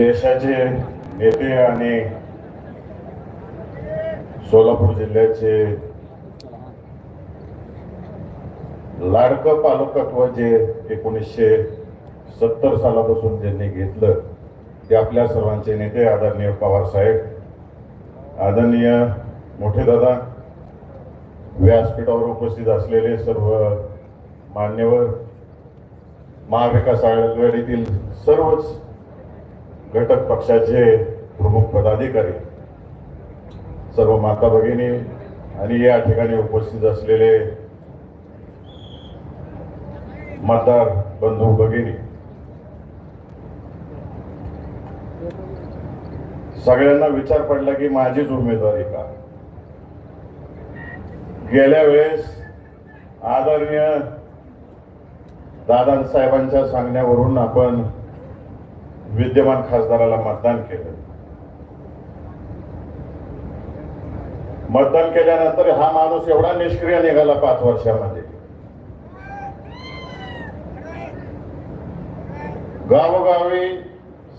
देशाचे नेते आणि सोलापूर जिल्ह्याचे लाडकं पालकत्व जे 1970 सालापासून ज्यांनी घेतलं ते आपल्या सर्वांचे नेते आदरणीय पवार साहेब, आदरणीय मोठे दादा, व्यासपीठावर उपस्थित असलेले सर्व मान्यवर, महाविकास आघाडीतील सर्वच घटक पक्षाचे प्रमुख पदाधिकारी, सर्व माता भगिनी आणि या ठिकाणी उपस्थित असलेले मतदार बंधू भगिनी, सगळ्यांना विचार पडला की माझीच उमेदवारी का? गेल्या वेळेस आदरणीय दादासाहेबांच्या सांगण्यावरून आपण विद्यमान खासदाराला मतदान केलं. मतदान केल्यानंतर हा माणूस एवढा निष्क्रिय निघाला 5 वर्षामध्ये. गावोगावी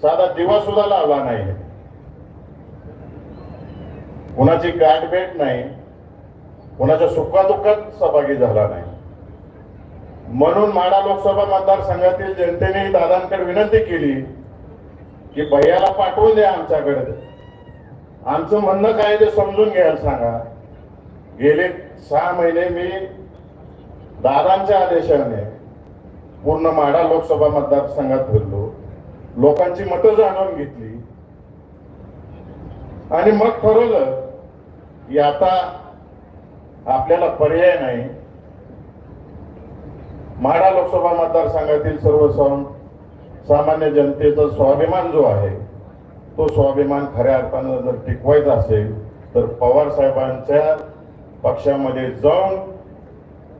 साधा दिवा सुद्धा लावला नाही, कुणाची गाठ भेट नाही, कुणाच्या सुखादुःखात सहभागी झाला नाही. म्हणून माढा लोकसभा मतदारसंघातील जनतेने दादांकडे विनंती केली की भैयाला पाठवून द्या आमच्याकडे, आमचं म्हणणं काय ते समजून घ्यायला सांगा. गेले 6 महिने मी दादांच्या आदेशाने पूर्ण माढा लोकसभा मतदारसंघात फिरलो, लोकांची मतं जाणून घेतली आणि मग ठरवलं की आता आपल्याला पर्याय नाही. माढा लोकसभा मतदारसंघातील सर्व सामान्य जनतेचा स्वाभिमान जो आहे तो स्वाभिमान खऱ्या अर्थानं जर टिकवायचा असेल तर पवार साहेबांच्या पक्षामध्ये जाऊन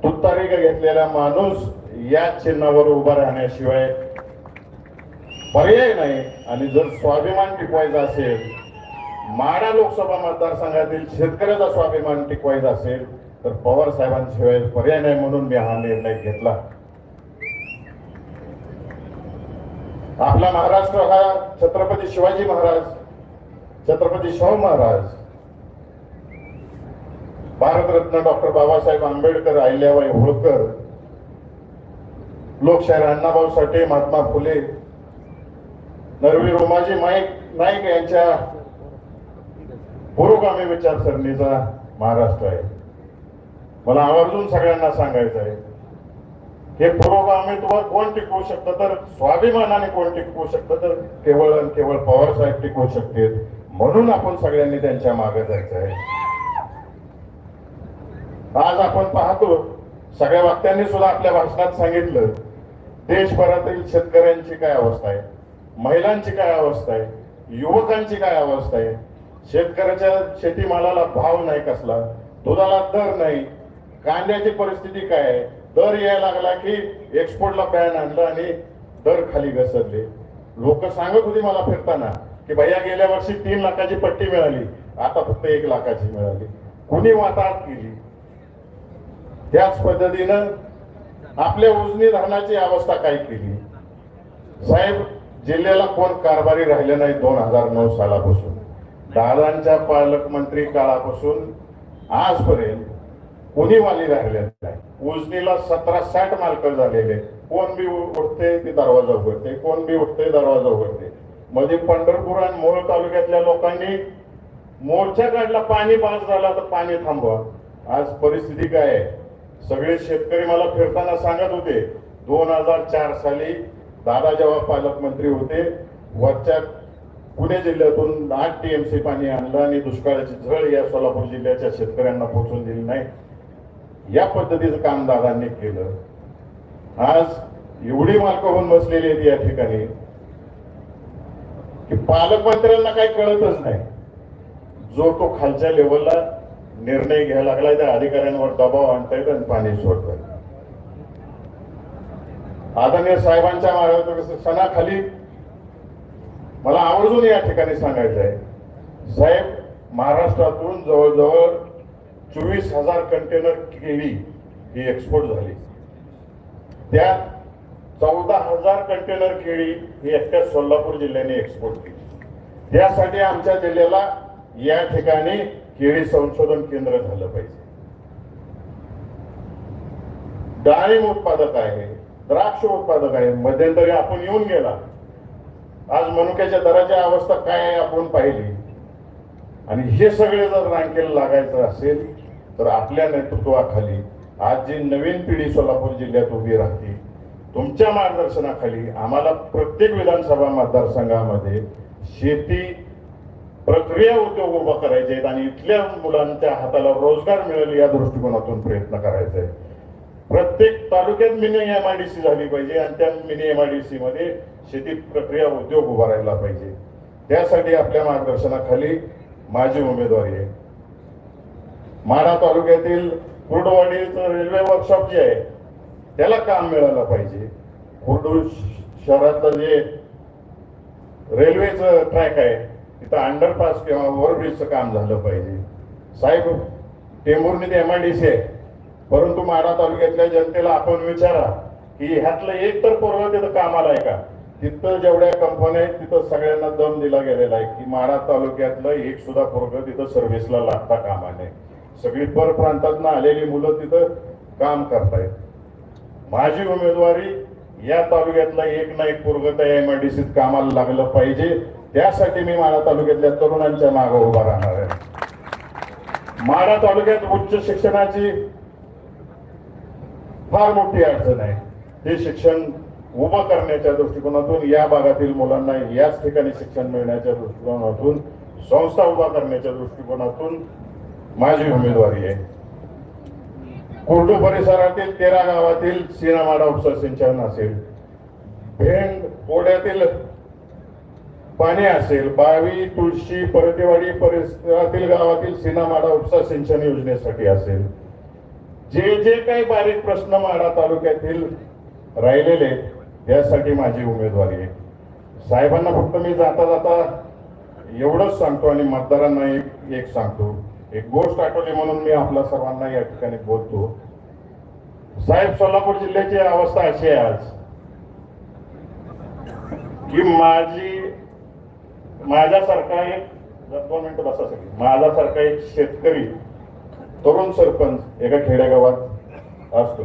तुतारी घेतलेला माणूस या चिन्हावर उभा राहण्याशिवाय पर्याय नाही. आणि जर स्वाभिमान टिकवायचा असेल, माढा लोकसभा मतदारसंघातील शेतकऱ्याचा स्वाभिमान टिकवायचा असेल तर पवार साहेबांशिवाय पर्याय नाही. म्हणून मी हा निर्णय घेतला. आपला महाराष्ट्र हा छत्रपती शिवाजी महाराज, छत्रपती शाहू महाराज, भारतरत्न डॉक्टर बाबासाहेब आंबेडकर, अहिल्याबाई होळकर, लोकशाहीर अण्णाभाऊ साठे, महात्मा फुले, नरवी रोमाजी नाईक यांच्या पुरोगामी विचारसरणीचा महाराष्ट्र आहे. मला आवर्जून सगळ्यांना सांगायचं आहे, हे पुरोगामित्व कोण टिकवू शकतं तर स्वाभिमानाने कोण टिकवू शकतं तर केवळ आणि केवळ पवार साहेब टिकवू शकते. म्हणून आपण सगळ्यांनी त्यांच्या मागे जायचं आहे. आज आपण पाहतो, सगळ्या वक्त्यांनी सुद्धा आपल्या भाषणात सांगितलं, देशभरातील शेतकऱ्यांची काय अवस्था आहे, महिलांची काय अवस्था आहे, युवकांची काय अवस्था आहे. शेतकऱ्याच्या शेतीमालाला भाव नाही कसला, दुधाला दर नाही, कांद्याची परिस्थिती काय आहे. दर यायला लागला की एक्सपोर्टला बॅन आणलं आणि दर खाली घसरले. लोक सांगत होती मला फिरताना की भैया गेल्या वर्षी 3 लाखाची पट्टी मिळाली, आता फक्त 1 लाखाची मिळाली. कुणी वाताहत केली. त्याच पद्धतीनं आपल्या उजनी धरणाची अवस्था काय केली. साहेब, जिल्ह्याला कोण कारभारी राहिले नाही 2009 सालापासून. दादांच्या पालकमंत्री काळापासून आजपर्यंत कोणी वाली राहिले नाही. उजनीला 17-60 मालक झालेले. कोण बी उठते ते दरवाजा उघडते, कोण बी उठते दरवाजा उघडते. मध्ये पंढरपूर आणि मोहोळ तालुक्यातल्या लोकांनी मोर्चा काढला, पाणी पास झाला तर पाणी थांबवा. आज परिस्थिती काय आहे. सगळे शेतकरी मला फिरताना सांगत होते, 2004 साली दादा जेव्हा पालकमंत्री होते, वरच्या पुणे जिल्ह्यातून 8 TMC पाणी आणलं आणि दुष्काळाची झळ या सोलापूर जिल्ह्याच्या शेतकऱ्यांना पोहोचून दिली नाही. या पद्धतीचं काम दादांनी केलं. आज एवढी मालकं होऊन बसलेली आहेत या ठिकाणी की पालकमंत्र्यांना काही कळतच नाही. जो तो खालच्या लेवलला निर्णय घ्यायला लागलाय, त्या अधिकाऱ्यांवर दबाव आणतायत आणि पाणी सोडतायत. आदरणीय साहेबांच्या मार्गदर्शनाखाली मला आवर्जून या ठिकाणी सांगायचं आहे, साहेब, महाराष्ट्रातून जवळजवळ 24,000 कंटेनर केळी ही एक्सपोर्ट झाली. त्यात 14,000 कंटेनर केळी ही एकट्या सोलापूर जिल्ह्याने एक्सपोर्ट केली. त्यासाठी आमच्या जिल्ह्याला या ठिकाणी केळी संशोधन केंद्र झालं पाहिजे. डाळिंब उत्पादक आहे, द्राक्ष उत्पादक आहे. मध्यंतरी आपण येऊन गेला, आज मनुक्याच्या दराची अवस्था काय आहे आपण पाहिली. आणि हे सगळे जर रांकेला लागायचं असेल तर आपल्या नेतृत्वाखाली आज जी नवीन पिढी सोलापूर जिल्ह्यात उभी राहते, तुमच्या मार्गदर्शनाखाली आम्हाला प्रत्येक विधानसभा मतदारसंघामध्ये शेती प्रक्रिया उद्योग उभा करायचे आहेत आणि इथल्या मुलांच्या हाताला रोजगार मिळेल या दृष्टिकोनातून प्रयत्न करायचा आहे. प्रत्येक तालुक्यात मिनी MIDC झाली पाहिजे आणि त्या मिनी MIDC मध्ये शेती प्रक्रिया उद्योग उभा राहिला पाहिजे. त्यासाठी आपल्या मार्गदर्शनाखाली माझी उमेदवारी आहे. माढा तालुक्यातील कुर्डवाडीचं रेल्वे वर्कशॉप जे आहे त्याला काम मिळालं पाहिजे. कुर्डू शहरातलं जे रेल्वेचं ट्रॅक आहे तिथं अंडरपास किंवा ओव्हरब्रिजचं काम झालं पाहिजे. साहेब, टेंभुर्णीत MIDC आहे, परंतु माढा तालुक्यातल्या जनतेला आपण विचारा की ह्यातलं एक तर पोरग तिथं कामाला आहे का? तिथं जेवढ्या कंपन्या आहेत तिथं सगळ्यांना दम दिला गेलेला आहे की माढा तालुक्यातलं एक सुद्धा पोरग तिथं सर्व्हिसला लागता कामा नये. सगळी परप्रांतातनं आलेली मुलं तिथं काम करतायत. माझी उमेदवारी या तालुक्यातला एक ना एक पोरग त्या MIDCत कामाला लागलं पाहिजे. त्यासाठी मी माढा तालुक्यातल्या तरुणांच्या मागे उभा राहणार आहे. माढा तालुक्यात उच्च शिक्षणाची फार मोठी अडचण आहे. ते शिक्षण उभं करण्याच्या दृष्टिकोनातून, या भागातील मुलांना याच ठिकाणी शिक्षण मिळण्याच्या दृष्टिकोनातून, संस्था उभा करण्याच्या दृष्टिकोनातून माझी उमेदवारी आहे. कुर्डू परिसरातील 13 गावातील सीनामाडा उपसा सिंचन असेल, भेंड ओढ्यातील पाणी असेल, बावी, तुळशी, परतेवाडी परिसरातील गावातील सीनामाडा उपसा सिंचन योजनेसाठी असेल, जे जे काही बारीक प्रश्न माढा तालुक्यातील राहिलेले त्यासाठी माझी उमेदवारी आहे. साहेबांना फक्त मी जाता जाता एवढंच सांगतो आणि मतदारांना एक सांगतो. एक गोष्ट आठवली म्हणून मी आपल्या सर्वांना या ठिकाणी बोलतो. साहेब, सोलापूर जिल्ह्याची अवस्था अशी आहे आज की माझ्यासारखा एक 2 मिनिटं बसा सगळी, माझ्यासारखा एक शेतकरी तरुण सरपंच एका खेडेगावात असतो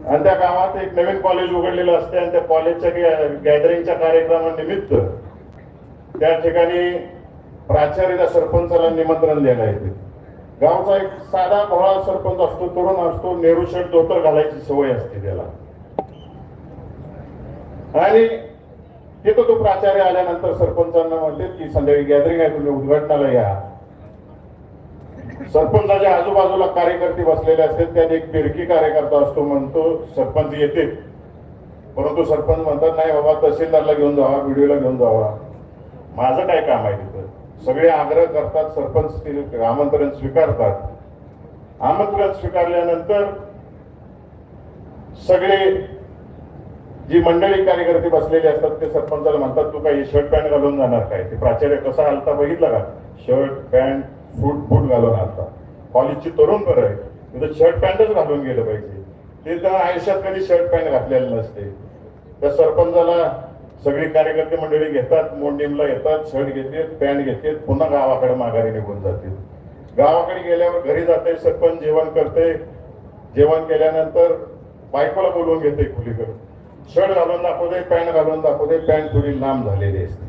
आणि त्या गावात एक नवीन कॉलेज उघडलेलं असते आणि त्या कॉलेजच्या गॅदरिंगच्या कार्यक्रमानिमित्त त्या ठिकाणी प्राचार्य त्या सरपंचाला निमंत्रण द्यायला येते. गावचा एक साधा भोळा सरपंच असतो, तरुण असतो, नेहरू शर्ट धोतर घालायची सवय असते त्याला. आणि तिथं तो प्राचार्य आल्यानंतर सरपंचांना म्हणते की संध्याकाळी गॅदरिंग आहे, तुम्ही उद्घाटनाला या. सरपंचाच्या आजूबाजूला कार्यकर्ते बसलेले असतात, त्यात एक फिरकी कार्यकर्ता असतो. म्हणतो सरपंच येते, परंतु सरपंच म्हणतात नाही बाबा, तहसीलदारला घेऊन जावा, व्हिडिओला घेऊन जावा, माझं काय काम आहे तिथं. सगळे आग्रह करतात, सरपंच आमंत्रण स्वीकारतात. आमंत्रण स्वीकारल्यानंतर सगळे जी मंडळी कार्यकर्ते बसलेले असतात ते सरपंचाला म्हणतात, तू काही शर्ट पॅन्ट घालून जाणार काय? ते प्राचार्य कसा आलता बघितला का? शर्ट पॅन्ट बूट घालून आलता. कॉलेजची तरुण बरं आहे, तिथं शर्ट पॅन्टच घालून गेलं पाहिजे. ते तर आयुष्यात कधी शर्ट पॅन्ट घातलेलं नसते. त्या सरपंचाला सगळी कार्यकर्ते मंडळी घेतात, मोंडीमला येतात, शर्ट घेतात, पॅन्ट घेतात, पुन्हा गावाकडे माघारी निघून जाते. गावाकडे गेल्यावर घरी जाते, सरपंच जेवण करते. जेवण केल्यानंतर बायकोला बोलवून घेते खोलीकडे, शर्ट घालून दाखवते, पॅन्ट घालून दाखवते, पॅन्ट थोडी लांब झालेली असते.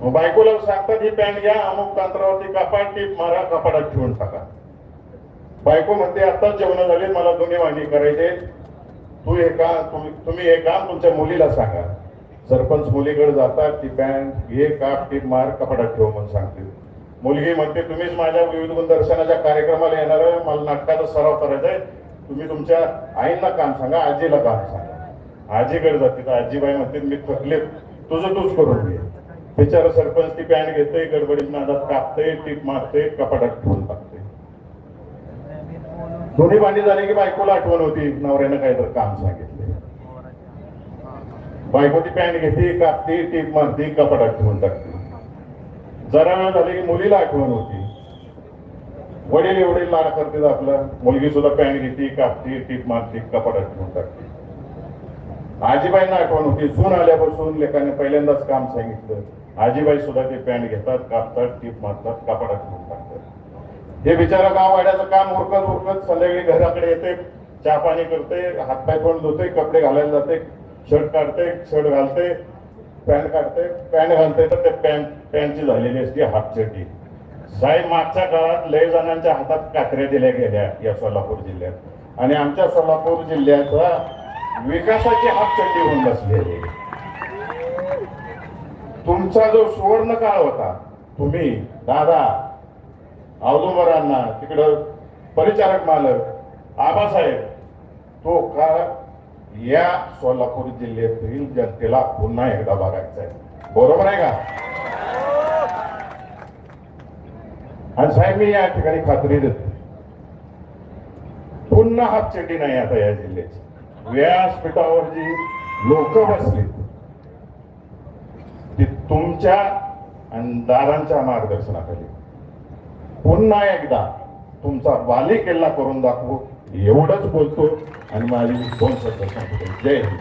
मग बायकोला सांगतात ही पॅन्ट घ्या, अमुक तंत्रावरती कपाट टीप मारा, कपाटात ठेवून टाका. बायको म्हणते आताच जेवण झाले, मला दोन्ही वांगी करायचे, तुम्ही हे काम तुमच्या मुलीला सांगा. सरपंच मुलीकडे जातात, ती पॅन्ट घे, काप टीप मार, कपाटात ठेव म्हणून सांगते. मुलगी म्हणते तुम्हीच माझ्या विविध गुणदर्शनाच्या कार्यक्रमाला येणार आहे, मला नाटकाचा सराव करायचा आहे, तुम्ही तुमच्या आईंना काम सांगा, आजीला काम सांगा. आजीकडे जाते तर आजीबाई म्हणते मी थकले, तुझं तूच करून घे. बिचारा सरपंच ती पॅन्ट घेते, गडबडीत नादात कापते, टीप मारते, कपाटात ठेवून टाकते. दोन्ही भांडी झाली की बायकोला आठवण होती, नवऱ्यानं काहीतरी काम सांगितले. बायको ती पॅन्ट घेते, कापते, टीप मारते, कपाटात ठेवून टाकते. जरा वेळ झाली की मुलीला आठवण होती. वडील एवढे लाड करतात आपलं, मुलगी सुद्धा पॅन्ट घेते, कापते, टीप मारते, कपाटात ठेवून टाकते. आजीबाईंना आठवण होती, सून आल्यापासून लेकाने पहिल्यांदाच काम सांगितलं. आजीबाई सुद्धा ते पॅन्ट घेतात, कापतात, टीप मारतात, कपाटात ठेवून टाकतात. हे बिचारा गाववाड्याचं काम उरकत उरकत संध्याकाळी घराकडे येते, चहा पाणी करते, हातपाय तोंड धुते, कपडे घालायला जाते, शर्ट काढते, शर्ट घालते, पॅन्ट काढते, पॅन्ट घालते, तर ते पॅन्टची झालेली असते हाफ चड्डी. साहेब, मागच्या काळात लय जणांच्या हातात कात्र्या दिल्या गेल्या या सोलापूर जिल्ह्यात, आणि आमच्या सोलापूर जिल्ह्याचा विकासाची हाफ चड्डी होऊन बसलेली. तुमचा जो सुवर्ण काळ होता, तुम्ही दादा औदुंबरांना तिकडं परिचारक मालक आबासाहेब, तो काळ या सोलापूर जिल्ह्यातील जनतेला पुन्हा एकदा बघायचा आहे. बरोबर आहे का? आणि साहेब, मी या ठिकाणी खात्री देतो, पुन्हा हात चड्डी नाही आता या जिल्ह्याची. व्यासपीठावर जी लोक बसली ती तुमच्या आणि दादांच्या मार्गदर्शनाखाली पुन्हा एकदा तुमचा बाले किल्ला करून दाखवू, एवढंच बोलतो आणि माझी 2 शब्द संपतो. जय हिंद.